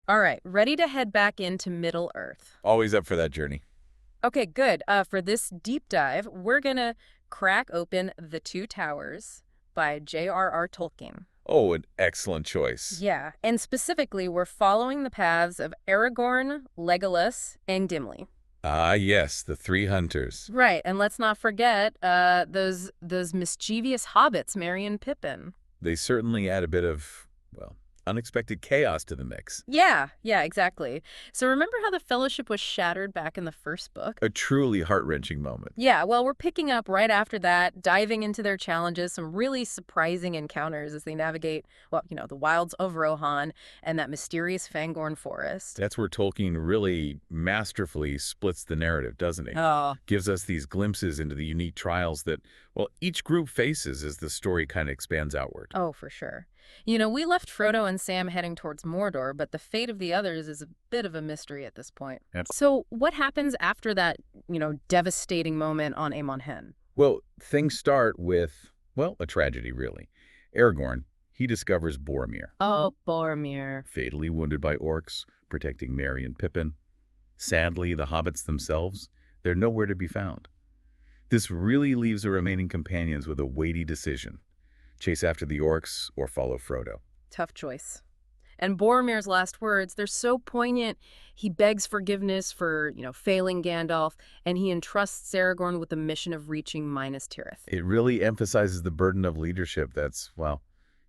All right, ready to head back into Middle-earth. Always up for that journey. Okay, good. For this deep dive, we're gonna crack open The Two Towers by J.R.R. Tolkien. Oh, an excellent choice. Yeah, and specifically, we're following the paths of Aragorn, Legolas, and Gimli. Ah, yes, the three hunters. Right, and let's not forget those mischievous hobbits, Merry and Pippin. They certainly add a bit of, well, unexpected chaos to the mix. Yeah, exactly. So remember how the Fellowship was shattered back in the first book? A truly heart-wrenching moment. Yeah, well, we're picking up right after that, diving into their challenges, some really surprising encounters as they navigate, well, the wilds of Rohan and that mysterious Fangorn forest. That's where Tolkien really masterfully splits the narrative, doesn't he? Oh, Gives us these glimpses into the unique trials that, well, each group faces as the story kind of expands outward. oh, for sure. We left Frodo and Sam heading towards Mordor, but the fate of the others is a bit of a mystery at this point. So what happens after that, devastating moment on Amon Hen? Well, things start with, well, a tragedy, really. Aragorn, he discovers Boromir, Oh, Boromir. fatally wounded by orcs, protecting Merry and Pippin. Sadly, the hobbits themselves, they're nowhere to be found. This really leaves the remaining companions with a weighty decision. Chase after the orcs or follow Frodo. Tough choice. And Boromir's last words, they're so poignant. He begs forgiveness for, failing Gandalf, and he entrusts Aragorn with the mission of reaching Minas Tirith. It really emphasizes the burden of leadership that's, well,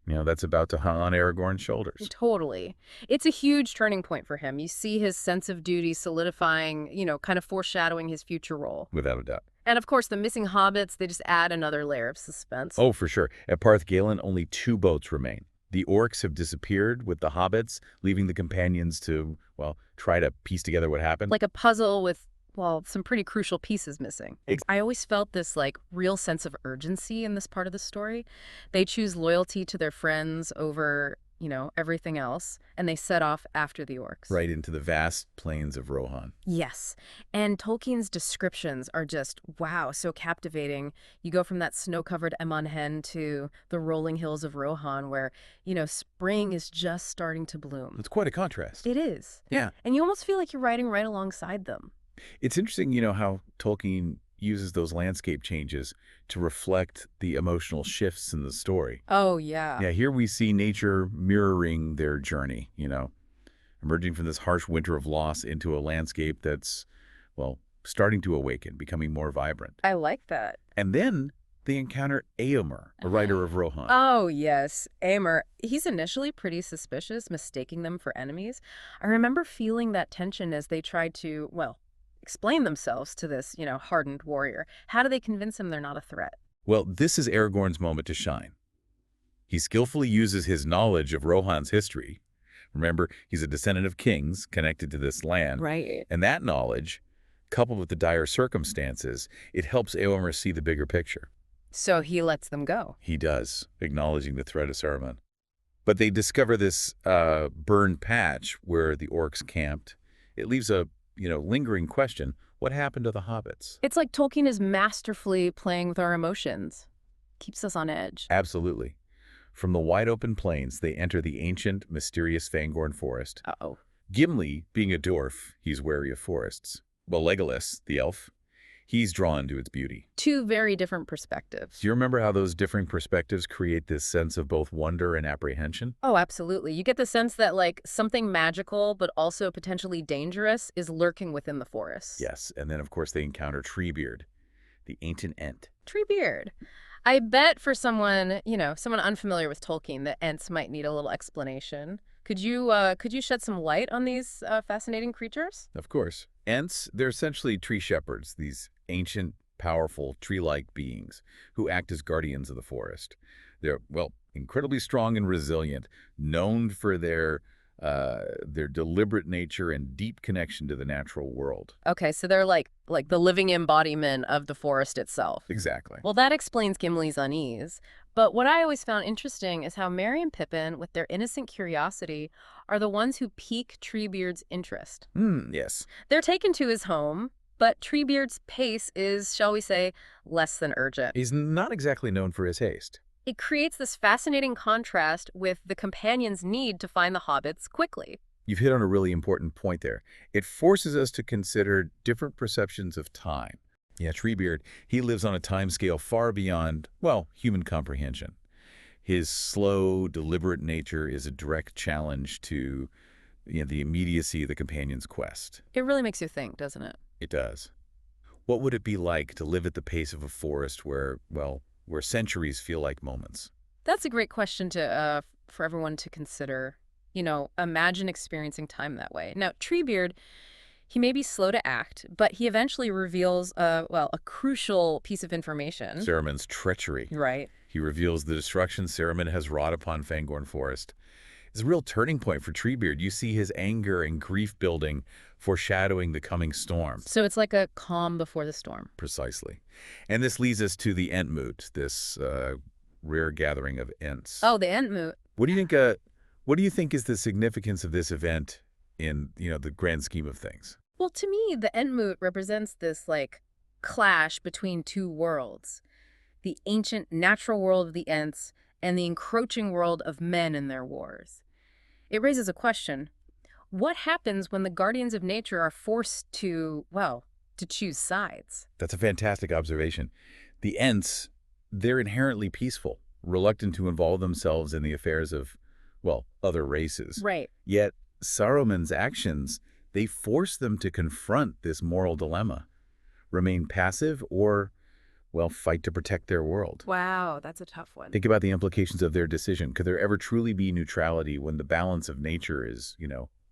that's about to hang on Aragorn's shoulders. Totally. It's a huge turning point for him. You see his sense of duty solidifying, kind of foreshadowing his future role. Without a doubt. And of course, the missing hobbits, they just add another layer of suspense. Oh, for sure. At Parth Galen, only 2 boats remain. The orcs have disappeared with the hobbits, leaving the companions to, well, try to piece together what happened. Like a puzzle with, well, some pretty crucial pieces missing. I always felt this, real sense of urgency in this part of the story. They choose loyalty to their friends over, everything else, and they set off after the orcs. Right into the vast plains of Rohan. Yes. And Tolkien's descriptions are just, wow, so captivating. You go from that snow-covered Amon Hen to the rolling hills of Rohan where, spring is just starting to bloom. It's quite a contrast. It is. Yeah. And you almost feel like you're riding right alongside them. It's interesting, how Tolkien uses those landscape changes to reflect the emotional shifts in the story. Oh, yeah. Yeah, here we see nature mirroring their journey, emerging from this harsh winter of loss into a landscape that's, well, starting to awaken, becoming more vibrant. I like that. And then they encounter Éomer, a writer of Rohan. Oh, yes. Éomer, he's initially pretty suspicious, mistaking them for enemies. I remember feeling that tension as they tried to, well, explain themselves to this, hardened warrior. How do they convince him they're not a threat? Well, this is Aragorn's moment to shine. He skillfully uses his knowledge of Rohan's history. Remember, he's a descendant of kings connected to this land. Right. And that knowledge, coupled with the dire circumstances, it helps Éomer see the bigger picture. So he lets them go. He does, acknowledging the threat of Saruman. But they discover this burned patch where the orcs camped. It leaves a lingering question. What happened to the hobbits? It's like Tolkien is masterfully playing with our emotions. Keeps us on edge. Absolutely. From the wide-open plains, they enter the ancient, mysterious Fangorn forest. Uh-oh. Gimli, being a dwarf, he's wary of forests. Well, Legolas, the elf, he's drawn to its beauty. Two very different perspectives. Do you remember how those differing perspectives create this sense of both wonder and apprehension? Oh, absolutely. You get the sense that, something magical, but also potentially dangerous, is lurking within the forest. Yes, and then, of course, they encounter Treebeard, the ancient Ent. Treebeard. I bet for someone, someone unfamiliar with Tolkien, the Ents might need a little explanation. Could you shed some light on these fascinating creatures? Of course. Ents, they're essentially tree shepherds, these ancient, powerful, tree-like beings who act as guardians of the forest. They're, well, incredibly strong and resilient, known for their deliberate nature and deep connection to the natural world. Okay, so they're like the living embodiment of the forest itself. Exactly. Well, that explains Gimli's unease. But what I always found interesting is how Merry and Pippin, with their innocent curiosity, are the ones who pique Treebeard's interest. Yes. They're taken to his home, but Treebeard's pace is, shall we say, less than urgent. He's not exactly known for his haste. It creates this fascinating contrast with the companions' need to find the hobbits quickly. You've hit on a really important point there. It forces us to consider different perceptions of time. Yeah, Treebeard, he lives on a timescale far beyond, well, human comprehension. His slow, deliberate nature is a direct challenge to the immediacy of the companion's quest. It really makes you think, doesn't it? It does. What would it be like to live at the pace of a forest where, well, where centuries feel like moments? That's a great question for everyone to consider. Imagine experiencing time that way. Now, Treebeard, he may be slow to act, but he eventually reveals, a crucial piece of information. Saruman's treachery. Right. He reveals the destruction Saruman has wrought upon Fangorn Forest. It's a real turning point for Treebeard. You see his anger and grief building, foreshadowing the coming storm. So it's like a calm before the storm. Precisely. And this leads us to the Entmoot, this rare gathering of Ents. Oh, the Entmoot. What do you think is the significance of this event in, the grand scheme of things? Well, to me, the Entmoot represents this, clash between two worlds. The ancient natural world of the Ents and the encroaching world of men and their wars. It raises a question. What happens when the guardians of nature are forced to choose sides? That's a fantastic observation. The Ents, they're inherently peaceful, reluctant to involve themselves in the affairs of, other races. Right. Yet Saruman's actions, they force them to confront this moral dilemma. Remain passive or, fight to protect their world. Wow, that's a tough one. Think about the implications of their decision. Could there ever truly be neutrality when the balance of nature is,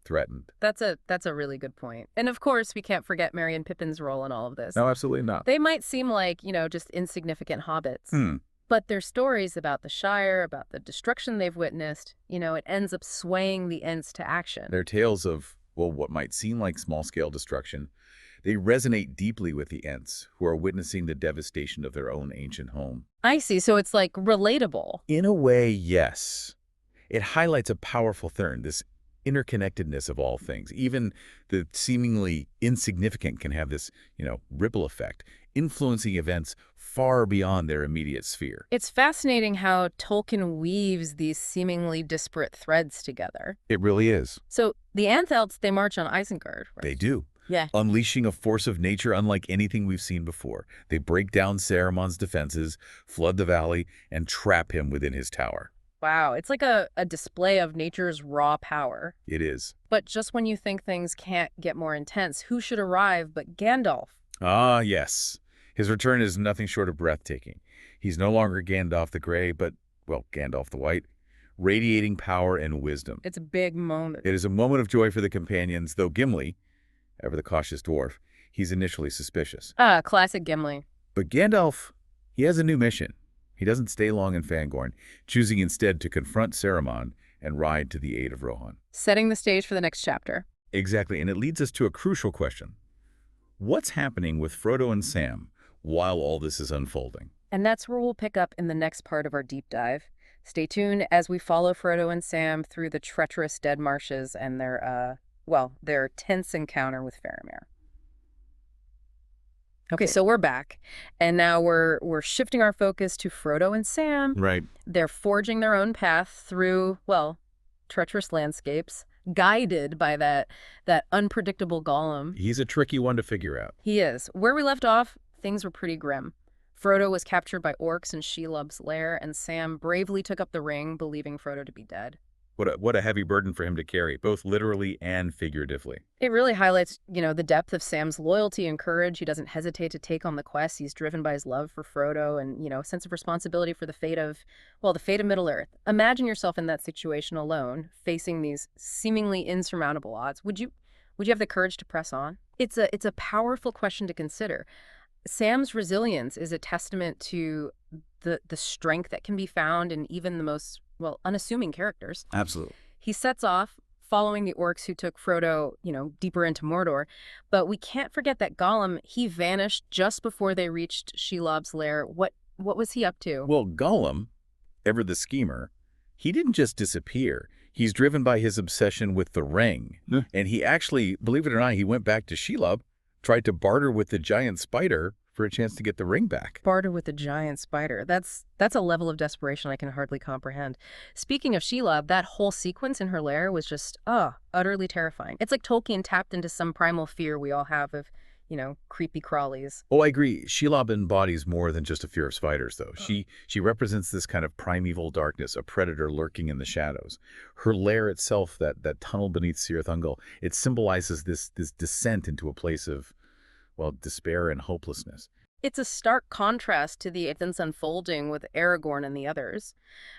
threatened? That's a really good point. And of course, we can't forget Merry and Pippin's role in all of this. No, absolutely not. They might seem like, just insignificant hobbits. But their stories about the Shire, about the destruction they've witnessed, it ends up swaying the Ents to action. Their tales of, what might seem like small-scale destruction, they resonate deeply with the Ents, who are witnessing the devastation of their own ancient home. I see. So it's like relatable. In a way, yes. It highlights a powerful theme, this interconnectedness of all things. Even the seemingly insignificant can have this, ripple effect, influencing events far beyond their immediate sphere. It's fascinating how Tolkien weaves these seemingly disparate threads together. It really is. So the Anthelts, they march on Isengard, right? They do. Yeah. Unleashing a force of nature unlike anything we've seen before. They break down Saruman's defenses, flood the valley, and trap him within his tower. Wow, it's like a display of nature's raw power. It is. But just when you think things can't get more intense, who should arrive but Gandalf? Ah, yes. His return is nothing short of breathtaking. He's no longer Gandalf the Grey, but, Gandalf the White, radiating power and wisdom. It's a big moment. It is a moment of joy for the companions, though Gimli, ever the cautious dwarf, he's initially suspicious. Ah, classic Gimli. But Gandalf, he has a new mission. He doesn't stay long in Fangorn, choosing instead to confront Saruman and ride to the aid of Rohan. Setting the stage for the next chapter. Exactly, and it leads us to a crucial question. What's happening with Frodo and Sam while all this is unfolding? And that's where we'll pick up in the next part of our deep dive. Stay tuned as we follow Frodo and Sam through the treacherous Dead Marshes and their tense encounter with Faramir. Okay, so we're back, and now we're shifting our focus to Frodo and Sam. Right. They're forging their own path through, treacherous landscapes, guided by that unpredictable Gollum. He's a tricky one to figure out. He is. Where we left off, things were pretty grim. Frodo was captured by orcs in Shelob's lair, and Sam bravely took up the ring, believing Frodo to be dead. What a heavy burden for him to carry, both literally and figuratively. It really highlights, the depth of Sam's loyalty and courage. He doesn't hesitate to take on the quest. He's driven by his love for Frodo and, a sense of responsibility for the fate of Middle-earth. Imagine yourself in that situation alone, facing these seemingly insurmountable odds. Would you have the courage to press on? It's a powerful question to consider. Sam's resilience is a testament to the strength that can be found in even the most unassuming characters. Absolutely. He sets off following the orcs who took Frodo, deeper into Mordor. But we can't forget that Gollum, he vanished just before they reached Shelob's lair. What was he up to? Well, Gollum, ever the schemer, he didn't just disappear. He's driven by his obsession with the ring. And he actually, believe it or not, he went back to Shelob, tried to barter with the giant spider for for a chance to get the ring back. Barter with a giant spider. That's a level of desperation I can hardly comprehend. Speaking of Shelob, that whole sequence in her lair was just, utterly terrifying. It's like Tolkien tapped into some primal fear we all have of, creepy crawlies. Oh, I agree. Shelob embodies more than just a fear of spiders, though. She represents this kind of primeval darkness, a predator lurking in the shadows. Her lair itself, that tunnel beneath Cirith Ungol, it symbolizes this descent into a place of, well, despair and hopelessness. It's a stark contrast to the events unfolding with Aragorn and the others.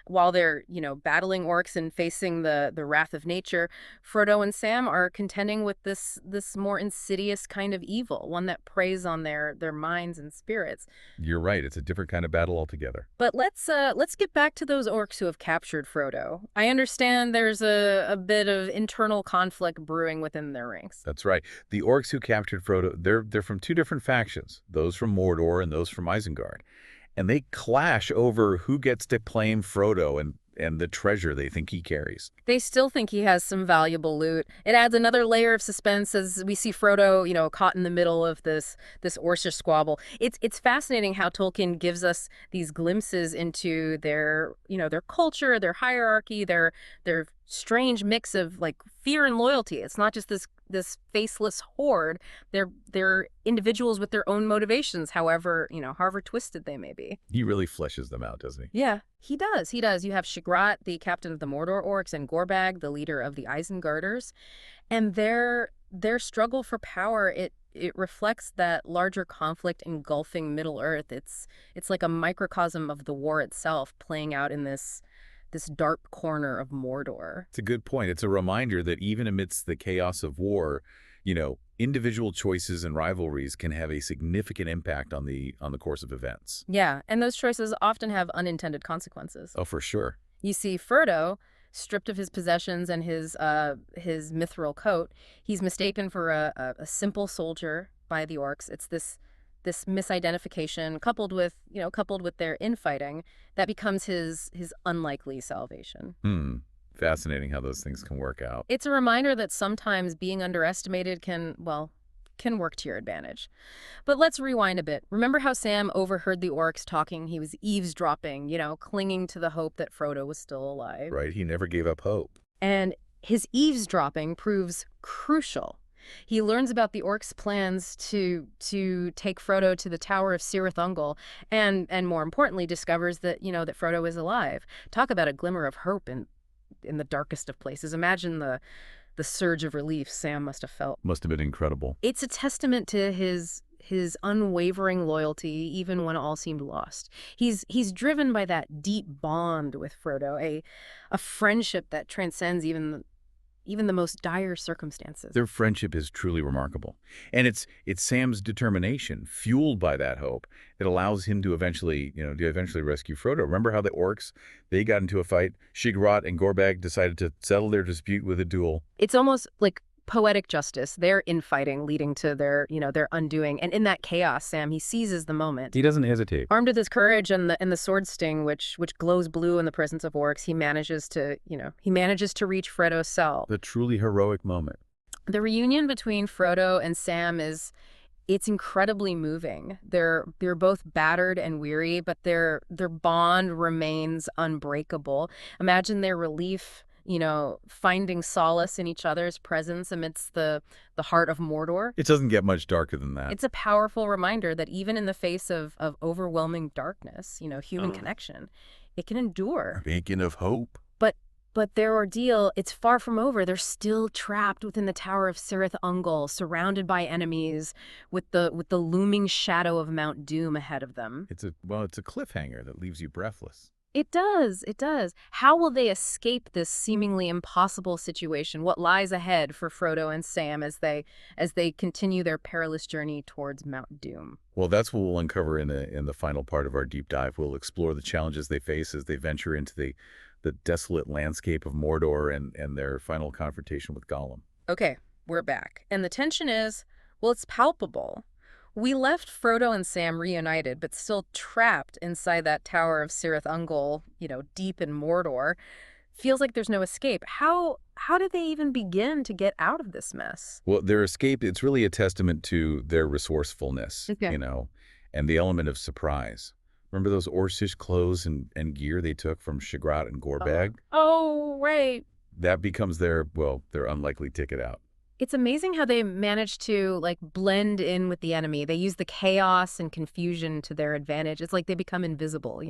While they're, battling orcs and facing the wrath of nature, Frodo and Sam are contending with this more insidious kind of evil, one that preys on their minds and spirits. You're right. It's a different kind of battle altogether. But let's get back to those orcs who have captured Frodo. I understand there's a bit of internal conflict brewing within their ranks. That's right. The orcs who captured Frodo, they're from two different factions, those from Mordor and those from Isengard. And they clash over who gets to claim Frodo and the treasure they think he carries. They still think he has some valuable loot. It adds another layer of suspense as we see Frodo, caught in the middle of this Orcish squabble. It's fascinating how Tolkien gives us these glimpses into their culture, their hierarchy, their strange mix of like fear and loyalty. It's not just this faceless horde. They're individuals with their own motivations, however twisted they may be. He really fleshes them out, doesn't he? Yeah, he does. He does. You have Shigrat, the captain of the Mordor orcs, and Gorbag, the leader of the Isengarders, and their struggle for power. It reflects that larger conflict engulfing Middle Earth. It's like a microcosm of the war itself playing out in this dark corner of Mordor. It's a good point. It's a reminder that even amidst the chaos of war, individual choices and rivalries can have a significant impact on the course of events. Yeah, and those choices often have unintended consequences. Oh, for sure. You see, Frodo, stripped of his possessions and his mithril coat, he's mistaken for a simple soldier by the orcs. It's this misidentification coupled with their infighting that becomes his unlikely salvation. Fascinating how those things can work out. It's a reminder that sometimes being underestimated can work to your advantage. But let's rewind a bit. Remember how Sam overheard the orcs talking? He was eavesdropping, clinging to the hope that Frodo was still alive. Right, he never gave up hope. And his eavesdropping proves crucial. He learns about the orcs' plans to take Frodo to the Tower of Cirith Ungol, and more importantly, discovers that that Frodo is alive. Talk about a glimmer of hope in the darkest of places. Imagine the surge of relief Sam must have felt. Must have been incredible. It's a testament to his unwavering loyalty, even when all seemed lost. He's driven by that deep bond with Frodo, a friendship that transcends even the most dire circumstances. Their friendship is truly remarkable. And it's Sam's determination, fueled by that hope, that allows him to eventually rescue Frodo. Remember how the orcs, they got into a fight. Shigrat and Gorbag decided to settle their dispute with a duel. It's almost like poetic justice, their infighting leading to their undoing. And in that chaos, Sam, he seizes the moment. He doesn't hesitate. Armed with his courage and the sword sting, which glows blue in the presence of orcs, he manages to reach Frodo's cell. The truly heroic moment. The reunion between Frodo and Sam it's incredibly moving. They're both battered and weary, but their bond remains unbreakable. Imagine their relief, finding solace in each other's presence amidst the heart of Mordor. It doesn't get much darker than that. It's a powerful reminder that even in the face of overwhelming darkness, human connection, it can endure. A beacon of hope. But their ordeal, it's far from over. They're still trapped within the Tower of Cirith Ungol, surrounded by enemies, with the looming shadow of Mount Doom ahead of them. It's a cliffhanger that leaves you breathless. It does. How will they escape this seemingly impossible situation? What lies ahead for Frodo and Sam as they continue their perilous journey towards Mount Doom? Well, that's what we'll uncover in the final part of our deep dive. We'll explore the challenges they face as they venture into the desolate landscape of Mordor and their final confrontation with Gollum. Okay, we're back. And the tension is, it's palpable. We left Frodo and Sam reunited, but still trapped inside that Tower of Cirith Ungol, deep in Mordor. Feels like there's no escape. How did they even begin to get out of this mess? Well, their escape, it's really a testament to their resourcefulness, Okay. And the element of surprise. Remember those Orcish clothes and gear they took from Shagrat and Gorbag? Oh, right. That becomes their unlikely ticket out. It's amazing how they manage to like blend in with the enemy. They use the chaos and confusion to their advantage. It's like they become invisible,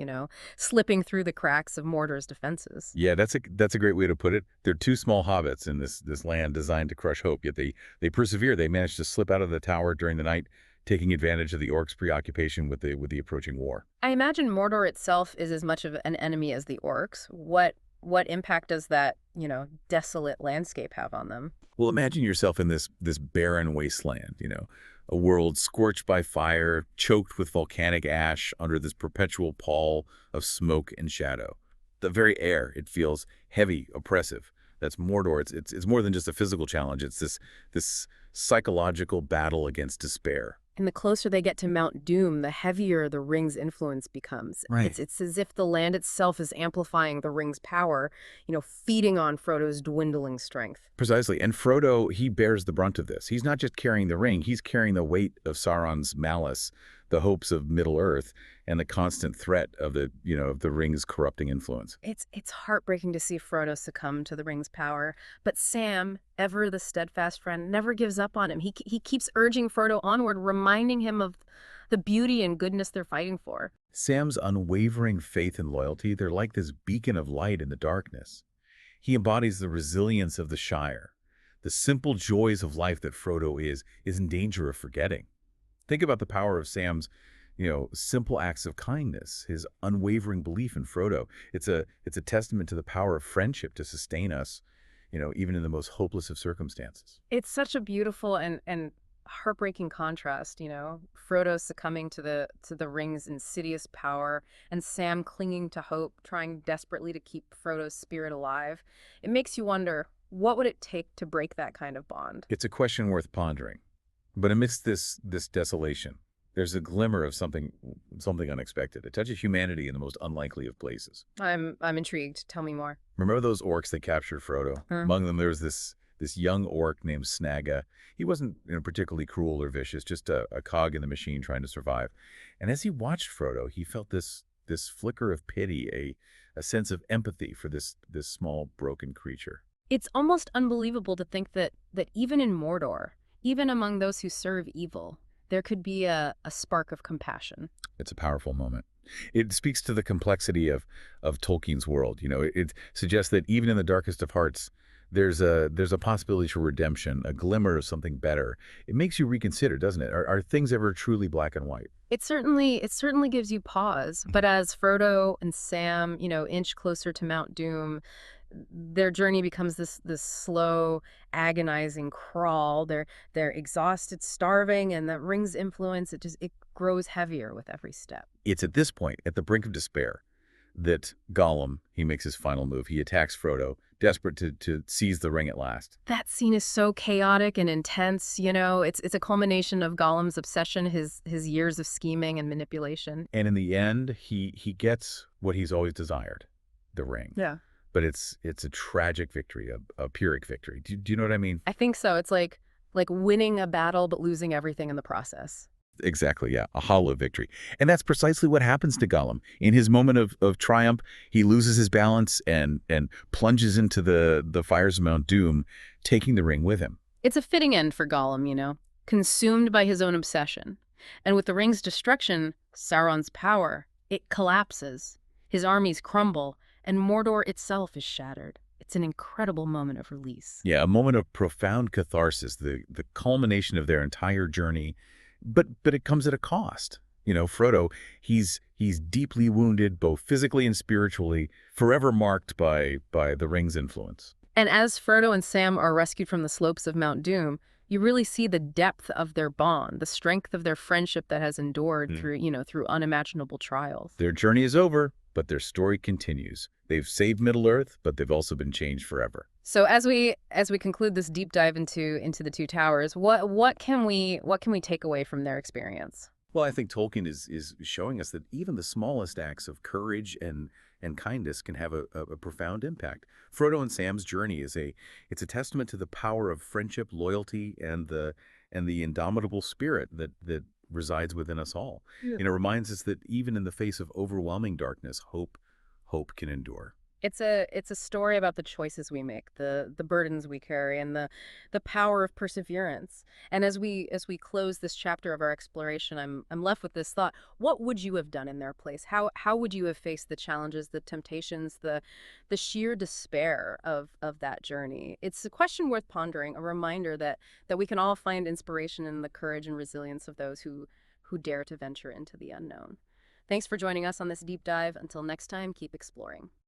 slipping through the cracks of Mordor's defenses. Yeah, that's a great way to put it. They're two small hobbits in this land designed to crush hope, yet they persevere. They manage to slip out of the tower during the night, taking advantage of the orcs' preoccupation with the approaching war. I imagine Mordor itself is as much of an enemy as the orcs. What impact does that, desolate landscape have on them? Well, imagine yourself in this barren wasteland, a world scorched by fire, choked with volcanic ash under this perpetual pall of smoke and shadow. The very air, it feels heavy, oppressive. That's Mordor. It's more than just a physical challenge. It's this psychological battle against despair. And the closer they get to Mount Doom, the heavier the ring's influence becomes. Right. It's as if the land itself is amplifying the ring's power, feeding on Frodo's dwindling strength. Precisely. And Frodo, he bears the brunt of this. He's not just carrying the ring, he's carrying the weight of Sauron's malice, the hopes of Middle-earth, and the constant threat of the ring's corrupting influence. It's heartbreaking to see Frodo succumb to the ring's power, but Sam, ever the steadfast friend, never gives up on him. He keeps urging Frodo onward, reminding him of the beauty and goodness they're fighting for. Sam's unwavering faith and loyalty, they're like this beacon of light in the darkness. He embodies the resilience of the Shire. The simple joys of life that Frodo is in danger of forgetting. Think about the power of Sam's, simple acts of kindness, his unwavering belief in Frodo. It's a testament to the power of friendship to sustain us, even in the most hopeless of circumstances. It's such a beautiful and heartbreaking contrast, Frodo succumbing to the ring's insidious power and Sam clinging to hope, trying desperately to keep Frodo's spirit alive. It makes you wonder, what would it take to break that kind of bond? It's a question worth pondering. But amidst this desolation, there's a glimmer of something unexpected, a touch of humanity in the most unlikely of places. I'm intrigued. Tell me more. Remember those orcs that captured Frodo? Among them, there was this young orc named Snagga. He wasn't particularly cruel or vicious, just a cog in the machine trying to survive. And as he watched Frodo, he felt this flicker of pity, a sense of empathy for this small, broken creature. It's almost unbelievable to think that even in Mordor, even among those who serve evil, there could be a spark of compassion. It's a powerful moment. It speaks to the complexity of Tolkien's world. It suggests that even in the darkest of hearts, there's a possibility for redemption, a glimmer of something better. It makes you reconsider, doesn't it? Are things ever truly black and white? It certainly gives you pause. But as Frodo and Sam, inch closer to Mount Doom, their journey becomes this slow, agonizing crawl. They're exhausted, starving, and the ring's influence, it grows heavier with every step. It's at this point, at the brink of despair, that Gollum, he makes his final move. He attacks Frodo, desperate to seize the ring at last. That scene is so chaotic and intense, It's a culmination of Gollum's obsession, his years of scheming and manipulation. And in the end, he gets what he's always desired, the ring. Yeah. But it's a tragic victory, a Pyrrhic victory. Do you know what I mean? I think so. It's like winning a battle but losing everything in the process. Exactly, yeah, a hollow victory. And that's precisely what happens to Gollum. In his moment of triumph, he loses his balance and plunges into the fires of Mount Doom, taking the ring with him. It's a fitting end for Gollum, consumed by his own obsession. And with the ring's destruction, Sauron's power, it collapses. His armies crumble, and Mordor itself is shattered. It's an incredible moment of release. Yeah, a moment of profound catharsis, the culmination of their entire journey. But it comes at a cost. Frodo, he's deeply wounded, both physically and spiritually, forever marked by the ring's influence. And as Frodo and Sam are rescued from the slopes of Mount Doom, you really see the depth of their bond, the strength of their friendship that has endured through unimaginable trials. Their journey is over, but their story continues. They've saved Middle-earth, but they've also been changed forever. So as we conclude this deep dive into the Two Towers, what can we take away from their experience? Well, I think Tolkien is showing us that even the smallest acts of courage and kindness can have a profound impact. Frodo and Sam's journey it's a testament to the power of friendship, loyalty, and the indomitable spirit that resides within us all. Yeah. And it reminds us that even in the face of overwhelming darkness, hope can endure. It's a story about the choices we make, the burdens we carry, and the power of perseverance. And as we close this chapter of our exploration, I'm left with this thought: what would you have done in their place? How would you have faced the challenges, the temptations, the sheer despair of that journey? It's a question worth pondering, a reminder that we can all find inspiration in the courage and resilience of those who dare to venture into the unknown. Thanks for joining us on this deep dive. Until next time, keep exploring.